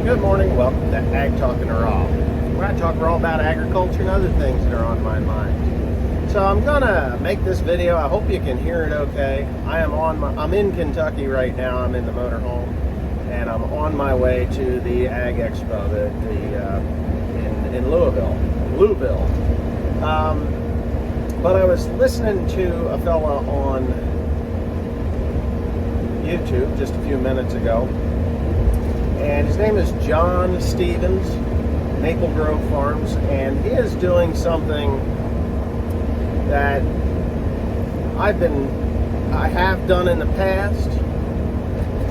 Good morning, welcome to Ag Talk and Raw, where I talk raw about agriculture and other things that are on my mind. So I'm gonna make this video. I hope you can hear it okay. I'm in Kentucky right now. I'm in the motorhome, and I'm on my way to the Ag Expo in Louisville. But I was listening to a fella on YouTube just a few minutes ago, and his name is John Stevens, Maple Grove Farms, and he is doing something that I have done in the past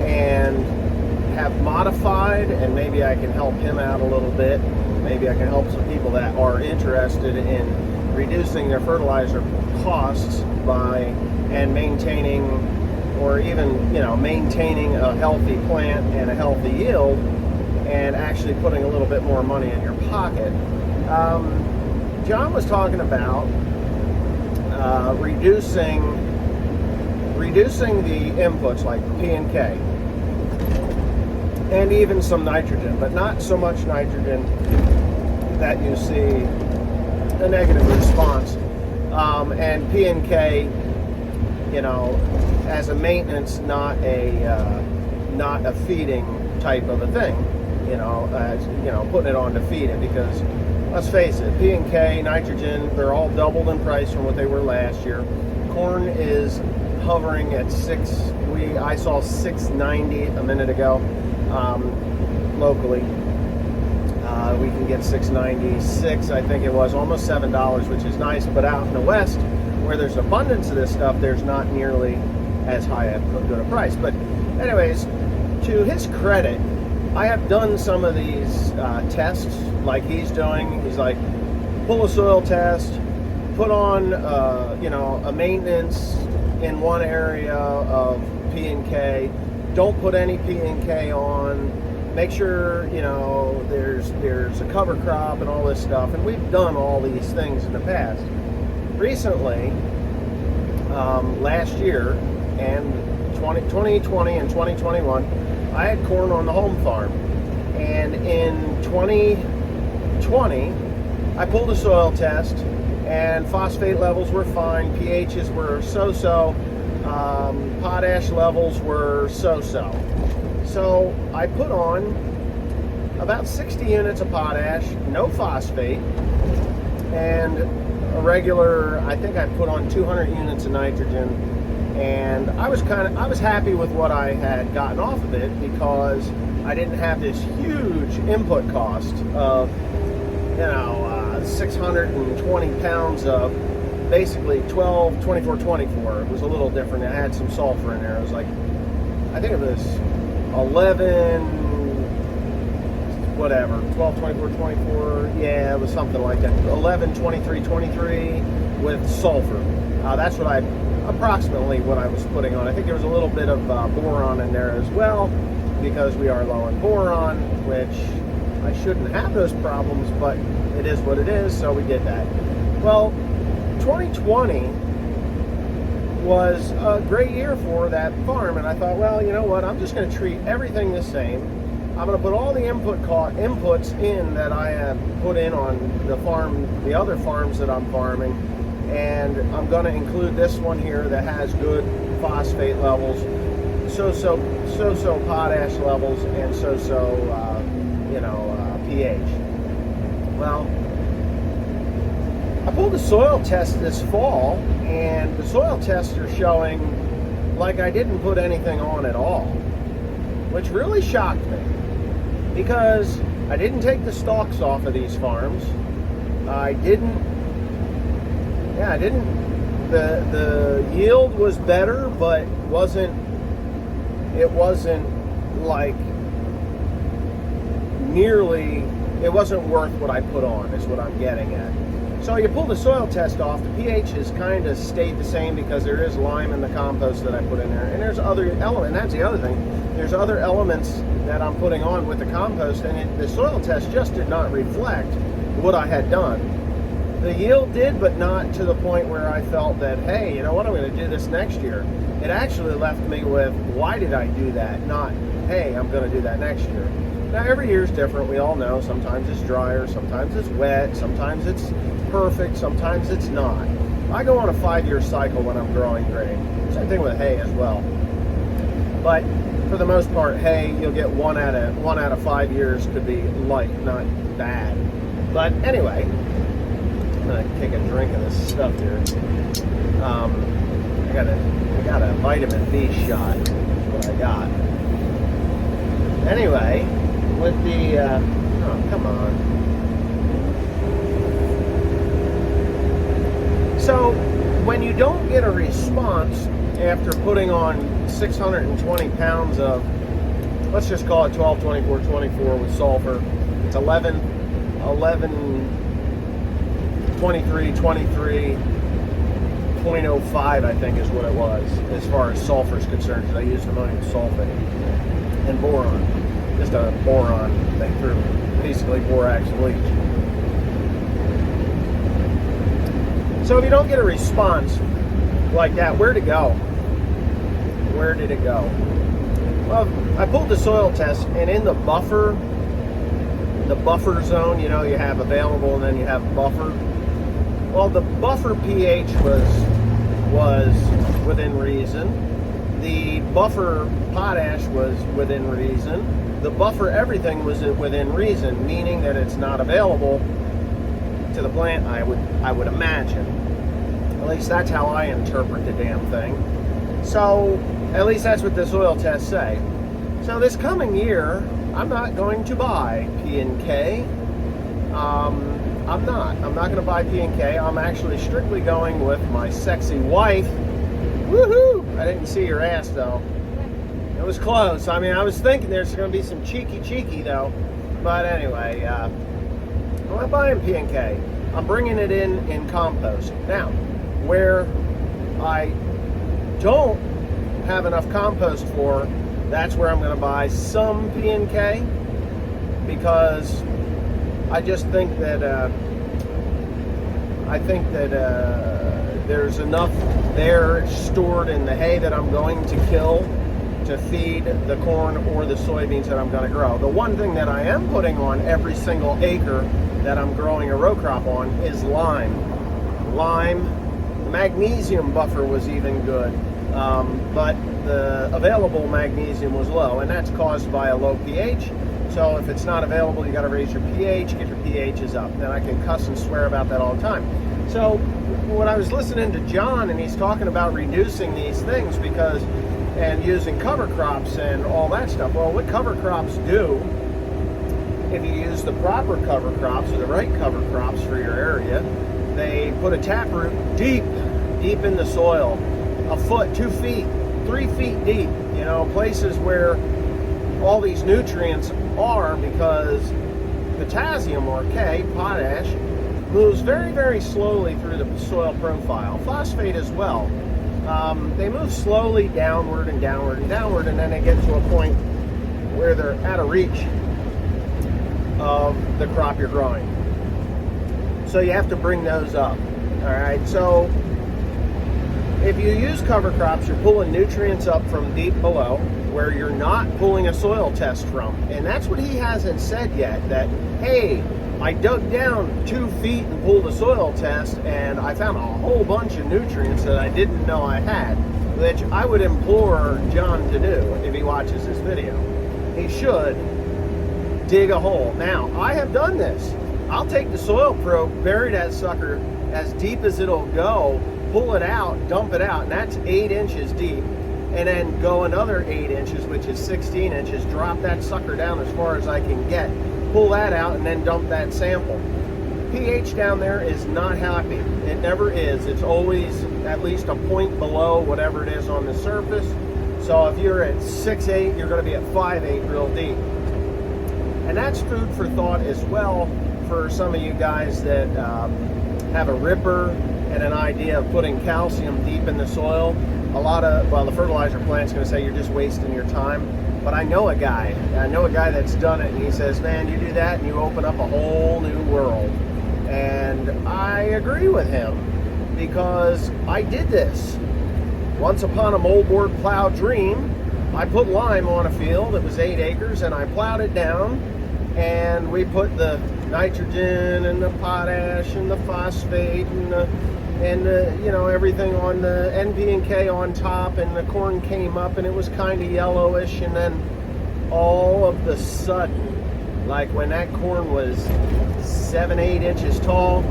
and have modified, and maybe I can help him out a little bit. Maybe I can help some people that are interested in reducing their fertilizer costs and maintaining, or even maintaining a healthy plant and a healthy yield, and actually putting a little bit more money in your pocket. John was talking about reducing the inputs like P and K, and even some nitrogen, but not so much nitrogen that you see a negative response. And P and K, as a maintenance, not a feeding type of a thing. Putting it on to feed it, because let's face it, P and K, nitrogen, they're all doubled in price from what they were last year. Corn is hovering at I saw $6.90 a minute ago locally. We can get $6.96, I think it was, almost $7, which is nice. But out in the West, where there's abundance of this stuff, there's not nearly as high a good a price. But anyways, to his credit, I have done some of these tests like he's doing. He's like, pull a soil test, put on a maintenance in one area of P and K, don't put any P and K on, make sure there's a cover crop and all this stuff. And we've done all these things in the past. Recently, last year and 2020 and 2021, I had corn on the home farm, and in 2020 I pulled a soil test, and phosphate levels were fine, pHs were so-so, potash levels were so-so. So I put on about 60 units of potash, no phosphate, and a regular, I think I put on 200 units of nitrogen, and I was happy with what I had gotten off of it, because I didn't have this huge input cost of 620 pounds of basically 24. It was a little different. It had some sulfur in there. It was like, I think it was 11 whatever, 12, 24, yeah, it was something like that. 11, 23 with sulfur. That's approximately what I was putting on. I think there was a little bit of boron in there as well, because we are low in boron, which I shouldn't have those problems, but it is what it is, so we did that. Well, 2020 was a great year for that farm, and I thought, well, you know what, I'm just going to treat everything the same. I'm going to put all the inputs in that I have put in on the other farms that I'm farming, and I'm going to include this one here that has good phosphate levels, so-so potash levels, and so-so pH. Well, I pulled the soil test this fall, and the soil tests are showing like I didn't put anything on at all, which really shocked me, because I didn't take the stalks off of these farms. The yield was better, but it wasn't like nearly, it wasn't worth what I put on, is what I'm getting at. So you pull the soil test off, the pH has kind of stayed the same, because there is lime in the compost that I put in there, and there's other elements, and that's the other thing, there's other elements that I'm putting on with the compost, and the soil test just did not reflect what I had done. The yield did, but not to the point where I felt that, hey, you know what, I'm going to do this next year. It actually left me with, why did I do that? Not, hey, I'm going to do that next year. Now, every year is different. We all know. Sometimes it's drier, sometimes it's wet, sometimes it's perfect, sometimes it's not. I go on a 5-year cycle when I'm growing grain. Same thing with hay as well. But for the most part, hay, you'll get one out of 5 years could be light, not bad. But anyway, I'm gonna take a drink of this stuff here. I got a vitamin B shot. That's what I got. Anyway, with the oh, come on. So when you don't get a response after putting on 620 pounds of, let's just call it 12, 24, 24 with sulfur. It's 11, 23, 23. 0.05, I think, is what it was as far as sulfur is concerned, because I used ammonium sulfate and boron, just a boron thing through basically borax bleach. So if you don't get a response like that, where'd it go? Where did it go? Well, I pulled the soil test, and in the buffer zone, you know, you have available and then you have buffer. Well, the buffer pH was within reason. The buffer potash was within reason. The buffer everything was within reason, meaning that it's not available to the plant, I would imagine. At least that's how I interpret the damn thing. So, at least that's what the soil tests say. So this coming year, I'm not going to buy P&K. I'm not going to buy P&K. I'm actually strictly going with my sexy wife. Woohoo! I didn't see your ass though. It was close. I mean, I was thinking there's going to be some cheeky though. But anyway, I'm not buying P&K. I'm bringing it in compost. Now, where I don't have enough compost for, that's where I'm going to buy some P&K, because I just think that there's enough there stored in the hay that I'm going to kill to feed the corn or the soybeans that I'm going to grow. The one thing that I am putting on every single acre that I'm growing a row crop on is lime. The magnesium buffer was even good, but the available magnesium was low, and that's caused by a low pH. So if it's not available, you got to raise your pH, get your pHs up. And I can cuss and swear about that all the time. So when I was listening to John, and he's talking about reducing these things and using cover crops and all that stuff. Well, what cover crops do, if you use the proper cover crops or the right cover crops for your area, they put a taproot deep in the soil, a foot, 2 feet, 3 feet deep, you know, places where all these nutrients are, because potassium, or K, potash, moves very, very slowly through the soil profile. Phosphate as well. They move slowly downward and downward and downward, and then they get to a point where they're out of reach of the crop you're growing. So you have to bring those up. All right, so if you use cover crops, you're pulling nutrients up from deep below, where you're not pulling a soil test from. And that's what he hasn't said yet, that, hey, I dug down 2 feet and pulled a soil test, and I found a whole bunch of nutrients that I didn't know I had, which I would implore John to do if he watches this video. He should dig a hole. Now, I have done this. I'll take the soil probe, bury that sucker as deep as it'll go, pull it out, dump it out, and that's 8 inches deep. And then go another 8 inches, which is 16 inches, drop that sucker down as far as I can get, pull that out, and then dump that sample. pH down there is not happy. It never is. It's always at least a point below whatever it is on the surface. So if you're at 6.8, you're going to be at 5.8 real deep. And that's food for thought as well for some of you guys that have a ripper and an idea of putting calcium deep in the soil. The fertilizer plant's going to say you're just wasting your time. But I know a guy that's done it, and he says, man, you do that and you open up a whole new world. And I agree with him, because I did this. Once upon a moldboard plow dream, I put lime on a field. It was 8 acres, and I plowed it down, and we put the nitrogen and the potash and the phosphate and the you know, everything on the NP and K on top, and the corn came up and it was kind of yellowish, and then all of the sudden, like when that corn was 7-8 inches tall,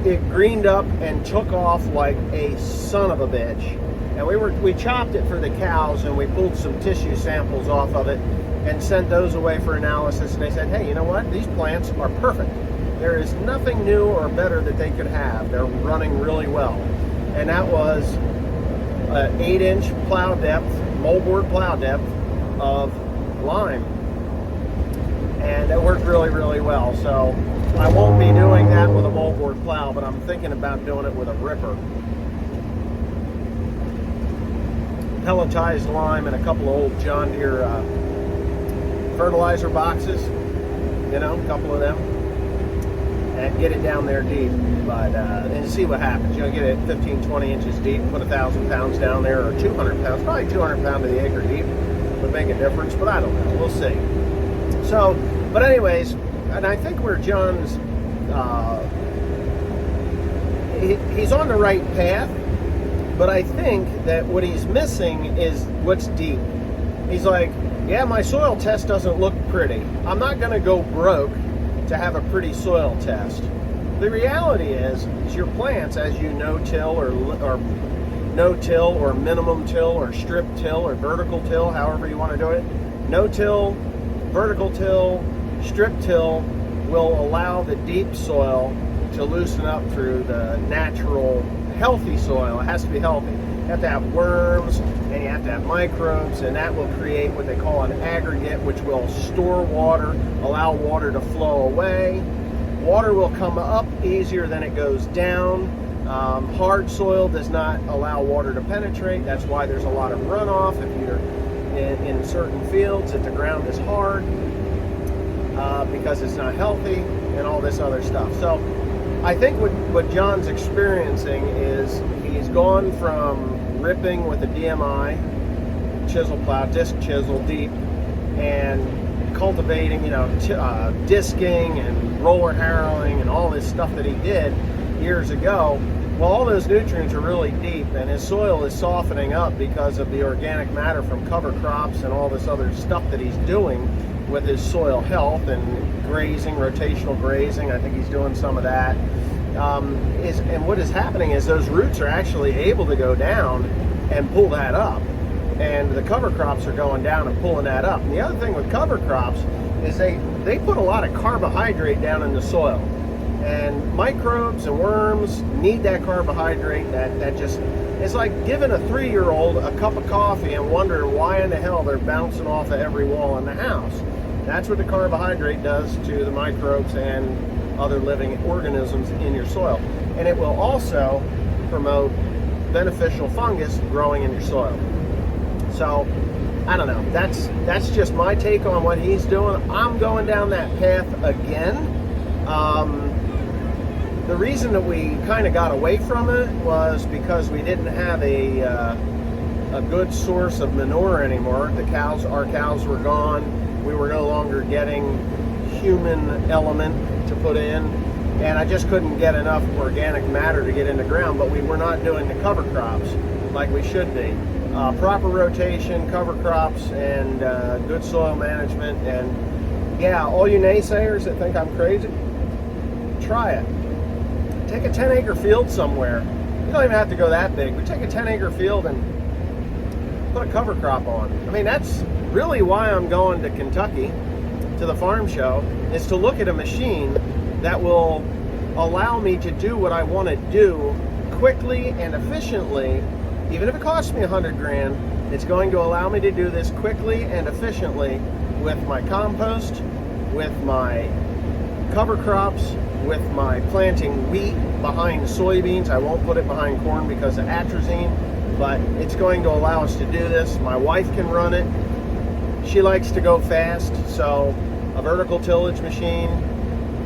it greened up and took off like a son of a bitch. And we chopped it for the cows, and we pulled some tissue samples off of it and sent those away for analysis. And they said, hey, you know what? These plants are perfect. There is nothing new or better that they could have. They're running really well. And that was an 8-inch plow depth, moldboard plow depth of lime. And it worked really, really well. So I won't be doing that with a moldboard plow, but I'm thinking about doing it with a ripper. Pelletized lime and a couple of old John Deere fertilizer boxes, you know, a couple of them, and get it down there deep, but and see what happens. You know, get it 15-20 inches deep, put 1,000 pounds down there, or 200 pounds, probably 200 pounds to the acre deep would make a difference, but I don't know, we'll see. So, but anyways, and I think where John's he's on the right path, but I think that what he's missing is what's deep. He's like, yeah, my soil test doesn't look pretty. I'm not going to go broke to have a pretty soil test. The reality is your plants, as you no-till or no-till or minimum till or strip till or vertical till, however you want to do it, no-till, vertical till, strip till will allow the deep soil to loosen up through the natural healthy soil. It has to be healthy. You have to have worms, and you have to have microbes, and that will create what they call an aggregate, which will store water, allow water to flow away. Water will come up easier than it goes down. Hard soil does not allow water to penetrate. That's why there's a lot of runoff if you're in certain fields, if the ground is hard, because it's not healthy, and all this other stuff. So I think what John's experiencing is he's gone from ripping with a DMI, chisel plow, disc chisel deep, and cultivating, you know, disking and roller harrowing and all this stuff that he did years ago. Well, all those nutrients are really deep, and his soil is softening up because of the organic matter from cover crops and all this other stuff that he's doing with his soil health and grazing, rotational grazing. I think he's doing some of that. And what is happening is those roots are actually able to go down and pull that up. And the cover crops are going down and pulling that up. And the other thing with cover crops is they put a lot of carbohydrate down in the soil. And microbes and worms need that carbohydrate. That just, it's like giving a 3-year-old a cup of coffee and wondering why in the hell they're bouncing off of every wall in the house. That's what the carbohydrate does to the microbes and other living organisms in your soil. And it will also promote beneficial fungus growing in your soil. So, I don't know. That's just my take on what he's doing. I'm going down that path again. The reason that we kind of got away from it was because we didn't have a good source of manure anymore. Our cows were gone. We were no longer getting human element to put in, and I just couldn't get enough organic matter to get in the ground. But we were not doing the cover crops like we should be. Proper rotation, cover crops, and good soil management. And yeah, all you naysayers that think I'm crazy, try it. Take a 10-acre field somewhere. You don't even have to go that big, but take a 10-acre field and put a cover crop on. I mean, that's really why I'm going to Kentucky to the farm show, is to look at a machine that will allow me to do what I want to do quickly and efficiently. Even if it costs me $100 grand, it's going to allow me to do this quickly and efficiently with my compost, with my cover crops, with my planting wheat behind soybeans. I won't put it behind corn because of atrazine, but it's going to allow us to do this. My wife can run it. She likes to go fast, so a vertical tillage machine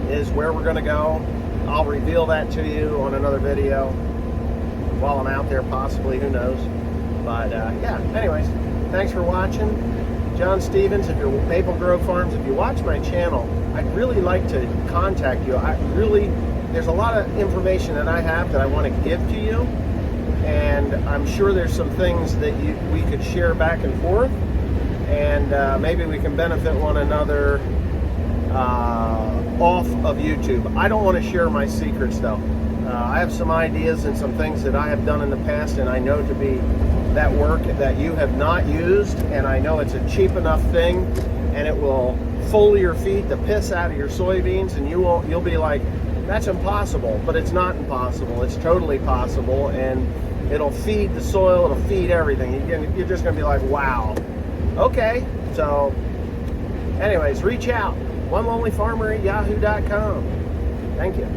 is where we're going to go. I'll reveal that to you on another video while I'm out there, possibly, who knows. But yeah, anyways, thanks for watching. John Stevens, if you're Maple Grove Farms, if you watch my channel, I'd really like to contact you. There's a lot of information that I have that I want to give to you, and I'm sure there's some things that we could share back and forth, and maybe we can benefit one another off of YouTube. I don't want to share my secrets though. I have some ideas and some things that I have done in the past, and I know to be that work that you have not used, and I know it's a cheap enough thing, and it will foliar feed the piss out of your soybeans, and you'll be like, that's impossible. But it's not impossible. It's totally possible, and it'll feed the soil, it'll feed everything. You're just gonna be like, wow, okay. So anyways, reach out, onelonelyfarmer@yahoo.com. Thank you.